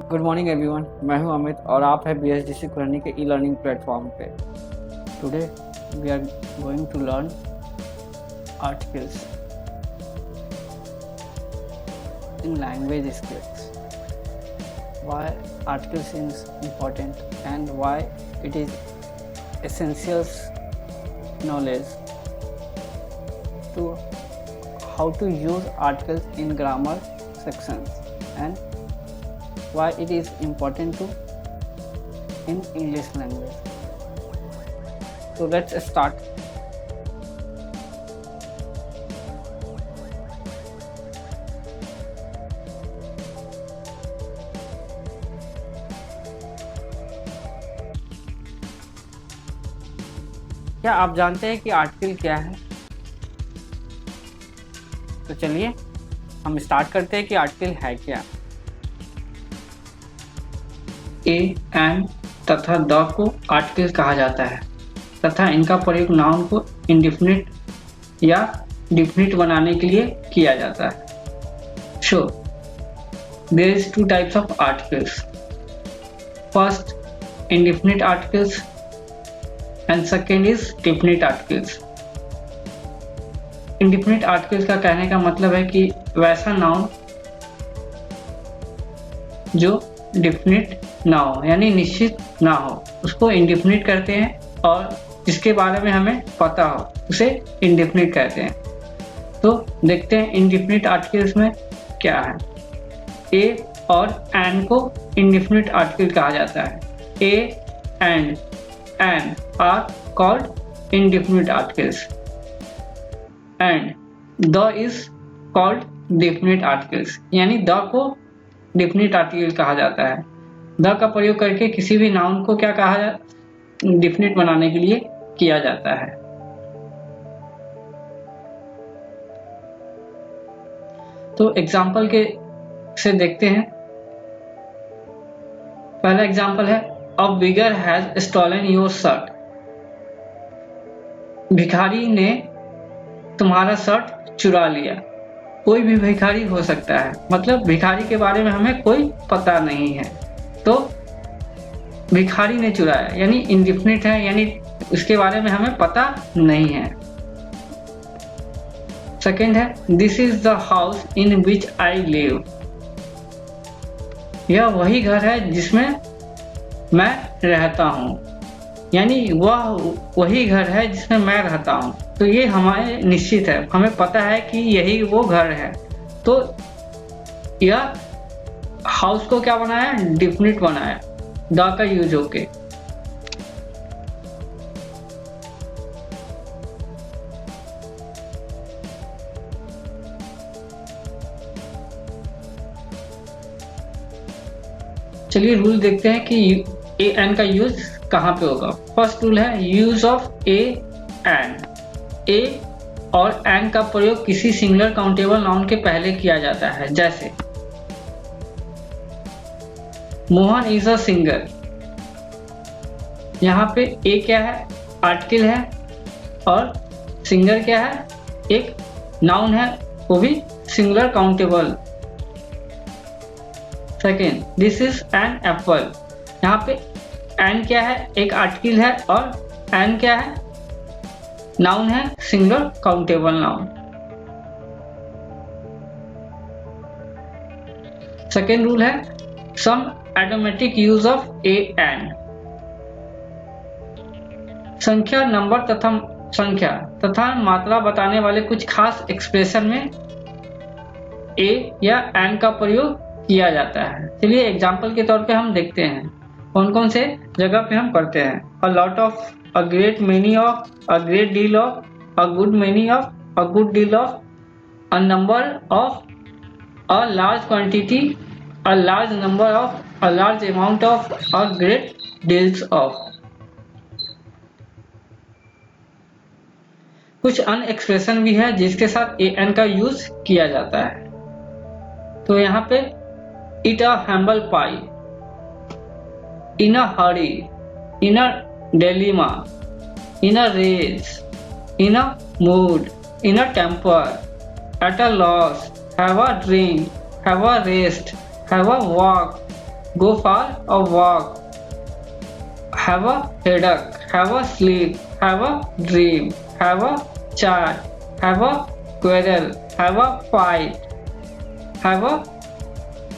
Good morning everyone, मैं हूं अमित और आप है BSDC कुरनी के ई लर्निंग प्लेटफॉर्म पे। Today we are going to learn articles in language skills, why articles is important and why it is essential knowledge to how to use articles in grammar sections and why it is important to in English language. So let's start. क्या आप जानते हैं कि article क्या है? तो चलिए हम स्टार्ट करते हैं कि आर्टिकल है क्या। ए, एंड तथा द को आर्टिकल कहा जाता है तथा इनका प्रयोग नाउन को इंडेफिनिट या डिफिनिट बनाने के लिए किया जाता है। So there is two types of articles. First, indefinite articles and second is definite articles. Indefinite articles का कहने का मतलब है कि वैसा नाउन जो डिफिनिट ना हो यानी निश्चित ना हो उसको इंडेफिनिट कहते हैं, और जिसके बारे में हमें पता हो उसे इंडेफिनिट कहते हैं। तो देखते हैं इंडेफिनिट आर्टिकल्स में क्या है। ए और एंड को इंडेफिनिट आर्टिकल कहा जाता है। A and an are called indefinite articles and the is called definite articles, यानी द को डेफिनिट आर्टिकल कहा जाता है। द का प्रयोग करके किसी भी नाउन को क्या कहा जाता है, डेफिनिट बनाने के लिए किया जाता है। तो एग्जाम्पल के से देखते हैं। पहला एग्जाम्पल है अ बिगर हैज स्टॉलन योर शर्ट। भिखारी ने तुम्हारा शर्ट चुरा लिया। कोई भी भिखारी हो सकता है, मतलब भिखारी के बारे में हमें कोई पता नहीं है, तो भिखारी ने चुराया यानी इंडेफिनिट है, यानी उसके बारे में हमें पता नहीं है। सेकेंड है this is the house in which I live. यह वही घर है जिसमें मैं रहता हूँ, यानी वह वही घर है जिसमें मैं रहता हूँ। तो ये हमारे निश्चित है, हमें पता है कि यही वो घर है। तो यह हाउस को क्या बनाया, डेफिनिट बनाया द का यूज होके। चलिए रूल देखते हैं कि ए एन का यूज कहाँ पे होगा। फर्स्ट रूल है यूज ऑफ ए एन। ए और एन का प्रयोग किसी सिंगुलर काउंटेबल नाउन के पहले किया जाता है, जैसे मोहन इज अ सिंगर। यहाँ पे ए क्या है, आर्टिकल है, और सिंगर क्या है, एक नाउन है, वो भी singular countable. Second this is an apple. यहाँ पे एन क्या है, एक आर्टिकल है, और एन क्या है, नाउन है, singular countable noun. Second rule है सम एडोमेटिक यूज ऑफ ए एन। संख्या तथा मात्रा बताने वाले कुछ खास एक्सप्रेशन में ए या एन का प्रयोग किया जाता है। चलिए एग्जाम्पल के तौर पे हम देखते हैं कौन कौन से जगह पे हम करते हैं। A lot of, a great many of, a great deal of, a good many of, a good deal of, a number of, a large quantity, a large number of, a large amount of, a great deals of. कुछ अन्य expression भी है जिसके साथ A N का use किया जाता है। तो यहाँ पे eat a humble pie, in a hurry, in a dilemma, in a race, in a mood, in a temper, at a loss, have a drink, have a rest, have a walk, go for a walk, have a headache, have a sleep, have a dream, have a chat, have a quarrel, have a fight, have a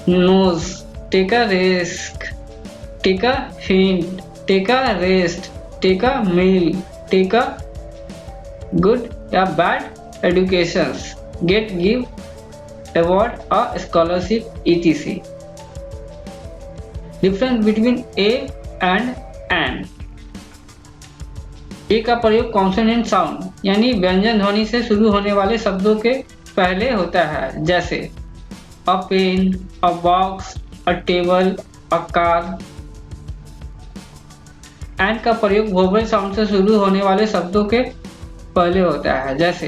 nose, take a risk, take a hint, take a rest, take a meal, take a good या bad educations, get, give, award a scholarship, etc. Difference between a and an. ए का प्रयोग consonant sound यानी व्यंजन ध्वनि से शुरू होने वाले शब्दों के पहले होता है, जैसे a pen, a box, a table, a car. An का प्रयोग वोवेल साउंड से शुरू होने वाले शब्दों के पहले होता है, जैसे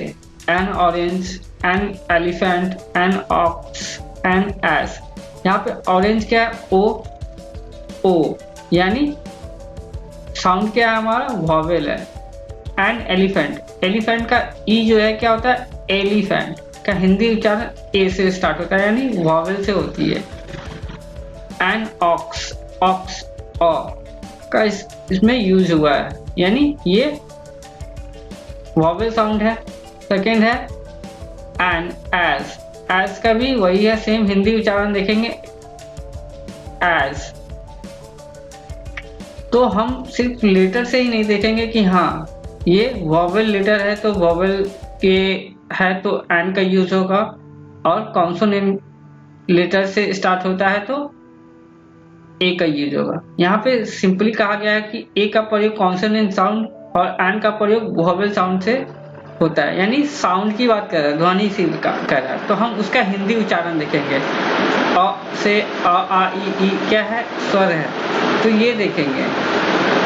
an orange, an elephant, an ox, an S. यहाँ पे ऑरेंज क्या है? ओ यानी साउंड क्या है हमारा? वॉवेल है। एन एलिफेंट, एलिफेंट का ई जो है क्या होता है? एलिफेंट का हिंदी उच्चारण ए से स्टार्ट होता है यानी वॉवेल से होती है। एन ऑक्स, ऑक्स ऑ का इसमें यूज हुआ है यानी ये वॉवेल साउंड है। सेकेंड है एन एज, एज का भी वही है, सेम हिंदी उच्चारण देखेंगे एज। तो हम सिर्फ लेटर से ही नहीं देखेंगे कि हाँ ये वॉवेल लेटर है तो वॉवेल के है तो एन का यूज होगा, और कॉन्सोनेंट लेटर से स्टार्ट होता है तो ए का यूज होगा। यहाँ पे सिंपली कहा गया है कि ए का प्रयोग कॉन्सोनेंट साउंड और एन का प्रयोग वॉवेल साउंड से होता है, यानी साउंड की बात कर रहा है, ध्वनि से कर रहा है। तो हम उसका हिंदी उच्चारण देखेंगे। अ से आ ई क्या है? स्वर है, तो ये देखेंगे।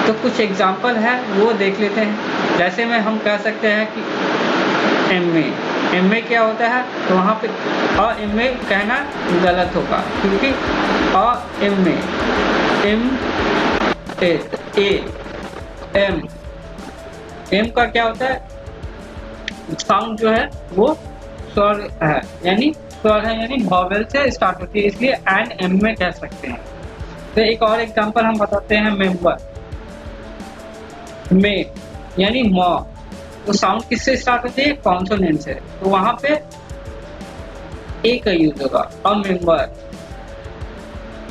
तो कुछ एग्जाम्पल है वो देख लेते हैं। जैसे में हम कह सकते हैं कि एम ए क्या होता है? तो वहाँ पे एम ए कहना गलत होगा, क्योंकि एम ए एम का क्या होता है? साउंड जो है वो स्वर है, यानी स्वर है यानी वॉवेल से स्टार्ट होती है, इसलिए एन एम में कह सकते हैं। तो एक और एग्जांपल हम बताते हैं, मेंबर में यानी म, तो साउंड किससे स्टार्ट होती है? कॉन्सोनेंट से, तो वहां पे ए का यूज होगा, अ मेंबर।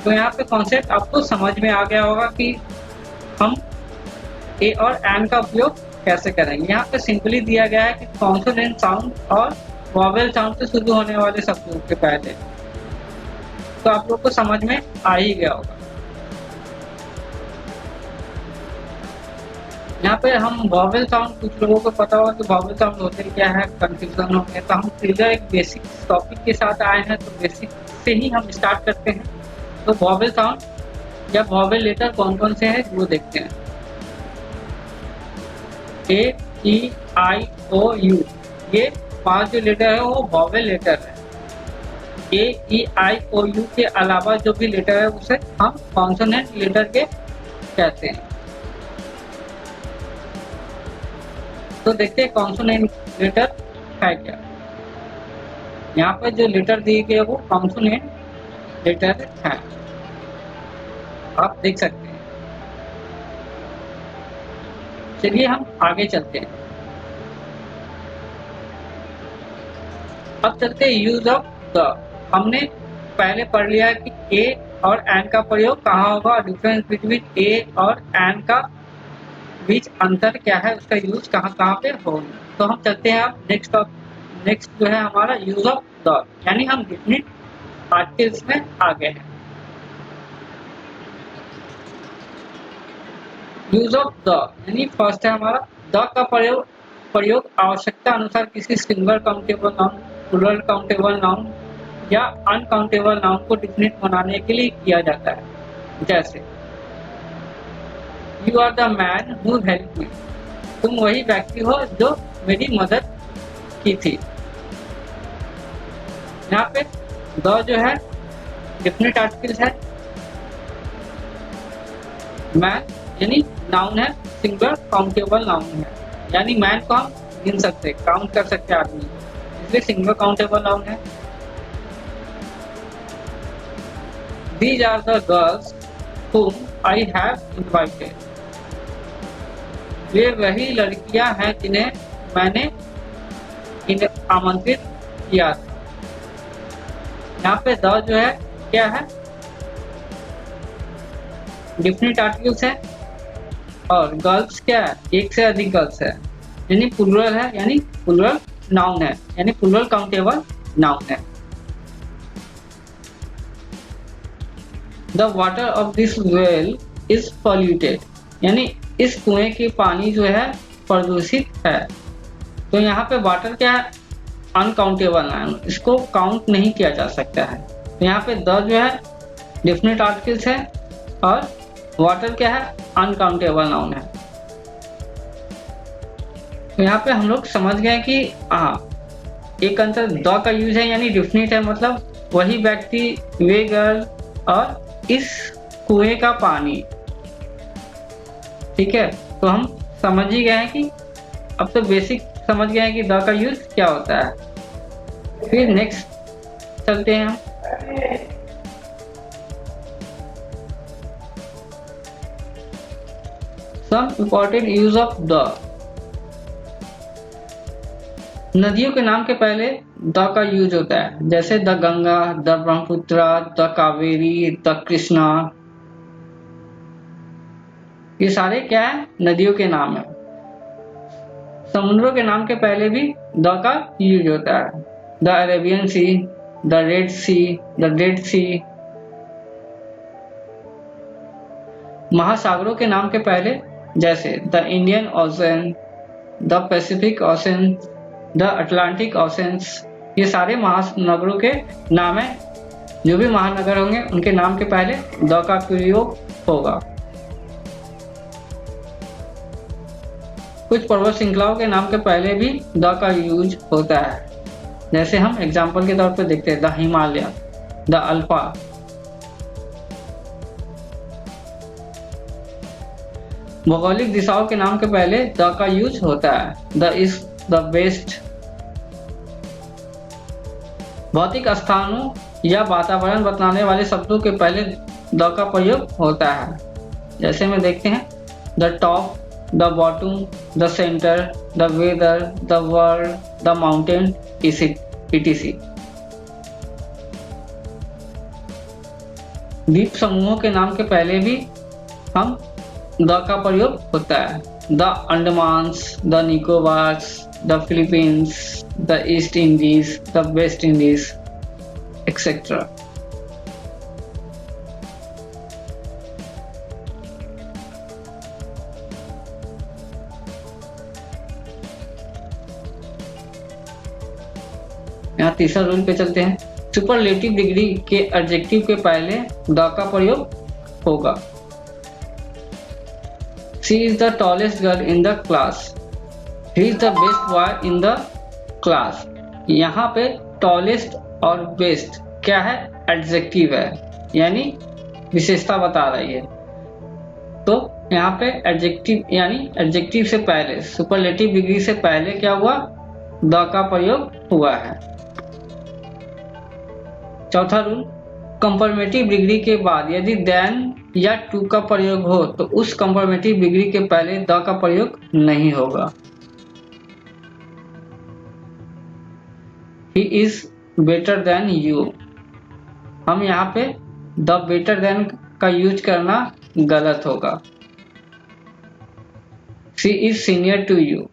तो यहाँ पे कॉन्सेप्ट आपको समझ में आ गया होगा कि हम ए और एन का उपयोग कैसे करेंगे। यहाँ पे सिंपली दिया गया है कि कॉन्सोनेंट साउंड और वॉवेल साउंड से शुरू होने वाले शब्दों के पहले, तो आप लोग को समझ में आ ही गया होगा। यहाँ पे हम वॉवेल साउंड, कुछ लोगों को पता होगा कि वॉवेल साउंड होते क्या है, कंफ्यूजन हो गया, तो हम सीधा एक बेसिक टॉपिक के साथ आए हैं, तो बेसिक से ही हम स्टार्ट करते हैं। तो वॉवेल साउंड या वॉवेल लेटर कौन कौन से हैं वो देखते हैं। ए ई आई ओ यू, ये 5 जो लेटर है वो वॉवेल लेटर है। ए ई आई ओ यू के अलावा जो भी लेटर है उसे हम कॉन्सोनेंट लेटर के कहते हैं। तो देखते हैं कॉन्सोनेंट लेटर है क्या। यहाँ पर जो लेटर दिए गए वो कॉन्सोनेंट लेटर है, आप देख सकते हैं। चलिए हम आगे चलते हैं। अब चलते हैं यूज ऑफ द। हमने पहले पढ़ लिया कि ए और एन का प्रयोग कहाँ होगा, और डिफरेंस बिटवीन ए और एन का बीच अंतर क्या है, उसका यूज कहाँ कहाँ पे होगा। तो हम चलते हैं अब नेक्स्ट जो है हमारा यूज ऑफ द, यानी हम डिफिनिट आर्टिकल्स में आ गए हैं। यूज ऑफ द यानी फर्स्ट है हमारा द का प्रयोग आवश्यकता अनुसार किसी single countable noun, plural countable noun या अनकाउंटेबल नाउन को डिफिनिट बनाने के लिए किया जाता है। जैसे you are the man who help me, तुम वही व्यक्ति हो जो मेरी मदद की थी। यहाँ पे द जो है डिफिनिट आर्टिकल्स है, मैन यानी नाउन है, सिंगल काउंटेबल नाउन है, यानी मैन को हम गिन सकते, काउंट कर सकते आदमी, इसलिए सिंगल काउंटेबल नाउन है। These are the girls whom I have invited. वे वही लड़कियां हैं जिन्हें मैंने आमंत्रित किया था। यहाँ पे द जो है क्या है, डिफिनिट आर्टिकल्स है, और गर्ल्स क्या है, एक से अधिक गर्ल्स है, यानी प्लूरल है, यानी प्लूरल नाउन है, यानी प्लूरल काउंटेबल नाउन है। The water of this well is polluted, यानी इस कुएं की पानी जो है प्रदूषित है। तो यहाँ पे वाटर क्या है, अनकाउंटेबल है, इसको काउंट नहीं किया जा सकता है। तो यहाँ पे द जो है डेफिनेट आर्टिकल्स है और वाटर क्या है, अनकाउंटेबल नाउन है। तो यहाँ पे हम लोग समझ गए कि एक अंतर द का यूज है, यानी डेफिनेट है, मतलब वही व्यक्ति, वे गर्ल और इस कुएं का पानी। ठीक है, तो हम समझ ही गए हैं कि अब तो बेसिक समझ गए हैं कि द का यूज क्या होता है। फिर नेक्स्ट चलते हैं हम। Some important use of the. नदियों के नाम के पहले द का यूज होता है, जैसे the Ganga, the Brahmaputra, the Kaveri, the Krishna. ये सारे क्या है, नदियों के नाम है। समुद्रों के नाम के पहले भी द का यूज होता है, the Arabian Sea, the Red Sea, the Dead Sea. महासागरों के नाम के पहले जैसे the Indian Ocean, the Pacific Ocean, the Atlantic Oceans, ये सारे महानगरों के नाम है। जो भी महानगर होंगे उनके नाम के पहले द का प्रयोग होगा। कुछ पर्वत श्रृंखलाओं के नाम के पहले भी द का यूज होता है, जैसे हम एग्जाम्पल के तौर पर देखते हैं द हिमालय, द अल्पा। भौगोलिक दिशाओं के नाम के पहले द का यूज होता है, द ईस्ट, द वेस्ट। भौतिक स्थानों या वातावरण बतलाने वाले शब्दों के पहले द का प्रयोग होता है, जैसे में देखते हैं the top, the bottom, the centre, the weather, the world, the mountain, etc. द्वीप समूहों के नाम के पहले भी हम द का प्रयोग होता है, the Andamans, the Nicobars, the Philippines, the East Indies, the West Indies, etc. यहाँ तीसरा रूल पे चलते हैं। सुपरलेटिव डिग्री के एडजेक्टिव के पहले द का प्रयोग होगा। She is the tallest girl in the class, he is the best boy in the class. यहाँ पे टॉलेस्ट और बेस्ट क्या है, एडजेक्टिव है, यानी विशेषता बता रही है। तो यहाँ पे एडजेक्टिव, यानी एडजेक्टिव से पहले, सुपरलेटिव डिग्री से पहले क्या हुआ, द का प्रयोग हुआ है। चौथा रूल, कंपैरेटिव डिग्री के बाद यदि देन या टू का प्रयोग हो तो उस कंपैरेटिव डिग्री के पहले द का प्रयोग नहीं होगा। He is better than you, हम यहाँ पे द बेटर देन का यूज करना गलत होगा। She is senior to you,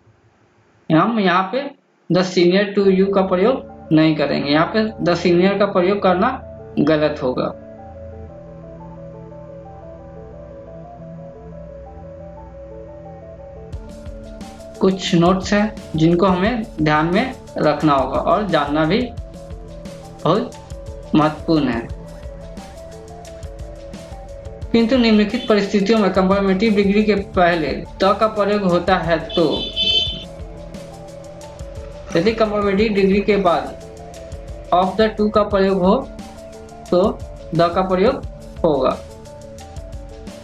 हम यहाँ पे द सीनियर टू यू का प्रयोग नहीं करेंगे, यहाँ पे द सीनियर का प्रयोग करना गलत होगा। कुछ नोट्स हैं जिनको हमें ध्यान में रखना होगा और जानना भी बहुत महत्वपूर्ण है। किंतु निम्नलिखित परिस्थितियों में कंपैरेटिव डिग्री के पहले द का प्रयोग होता है तो यदि कंपैरेटिव डिग्री के बाद ऑफ द टू का प्रयोग हो तो द का प्रयोग होगा।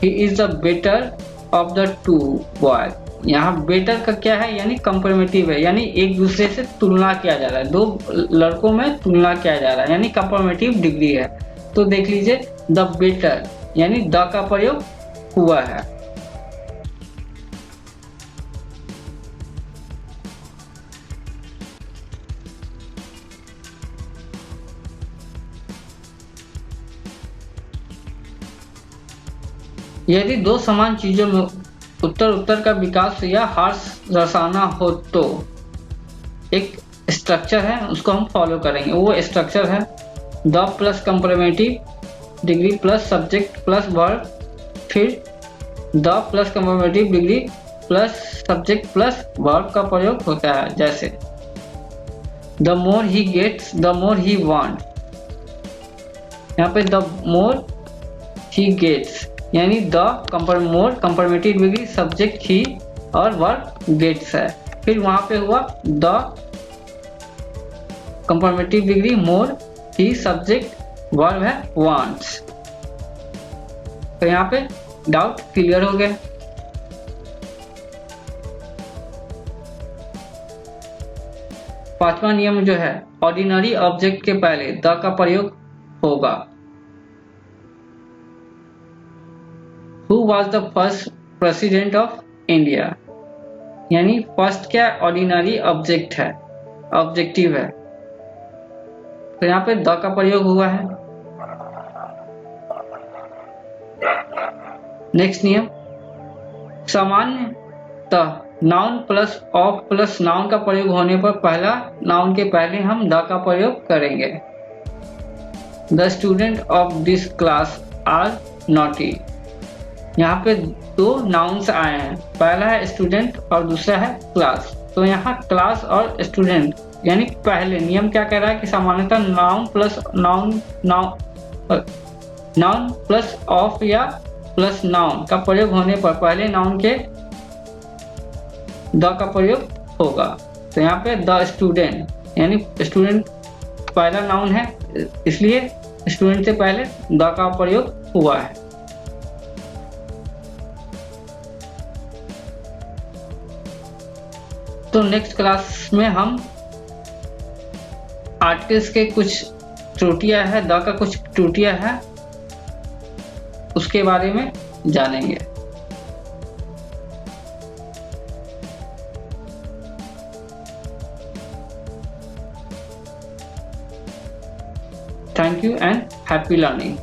He is the better of the two boy, यहाँ बेटर का क्या है, यानी कंपैरेटिव है, यानी एक दूसरे से तुलना किया जा रहा है, दो लड़कों में तुलना किया जा रहा है, यानी कंपैरेटिव डिग्री है। तो देख लीजिए द बेटर यानी द का प्रयोग हुआ है। यदि दो समान चीजों में उत्तर उत्तर का विकास या ह्रास दर्शाना हो तो एक स्ट्रक्चर है, उसको हम फॉलो करेंगे। वो स्ट्रक्चर है the plus comparative degree plus subject plus verb, फिर the plus comparative degree plus subject plus verb का प्रयोग होता है। जैसे the more he gets the more he want, यहाँ पे द मोर ही गेट्स यानी the more comparative degree subject he और वर्ब गेट्स है। फिर वहां पे हुआ the comparative degree more he subject verb है वांट्स। तो यहाँ पे डाउट क्लियर हो गया। पांचवा नियम जो है ऑर्डिनरी ऑब्जेक्ट के पहले द का प्रयोग होगा। Who was the first president of India? यानी फर्स्ट क्या ऑर्डिनरी ऑब्जेक्ट है, ऑब्जेक्टिव है, तो यहाँ पे द का प्रयोग हुआ है। नेक्स्ट नियम सामान्यतः noun plus of plus noun का प्रयोग होने पर पहला नाउन के पहले हम द का प्रयोग करेंगे। The student of this class are naughty, यहाँ पे दो नाउन्स आए हैं, पहला है स्टूडेंट और दूसरा है क्लास। तो यहाँ क्लास और स्टूडेंट यानी पहले नियम क्या कह रहा है कि सामान्यतः noun plus noun plus of या प्लस नाउन का प्रयोग होने पर पहले नाउन के द का प्रयोग होगा। तो यहाँ पे द स्टूडेंट यानी स्टूडेंट पहला नाउन है, इसलिए स्टूडेंट से पहले द का प्रयोग हुआ है। तो नेक्स्ट क्लास में हम आर्टिकल्स के कुछ त्रुटियां है, द का कुछ त्रुटियां है, उसके बारे में जानेंगे। Thank you and happy learning.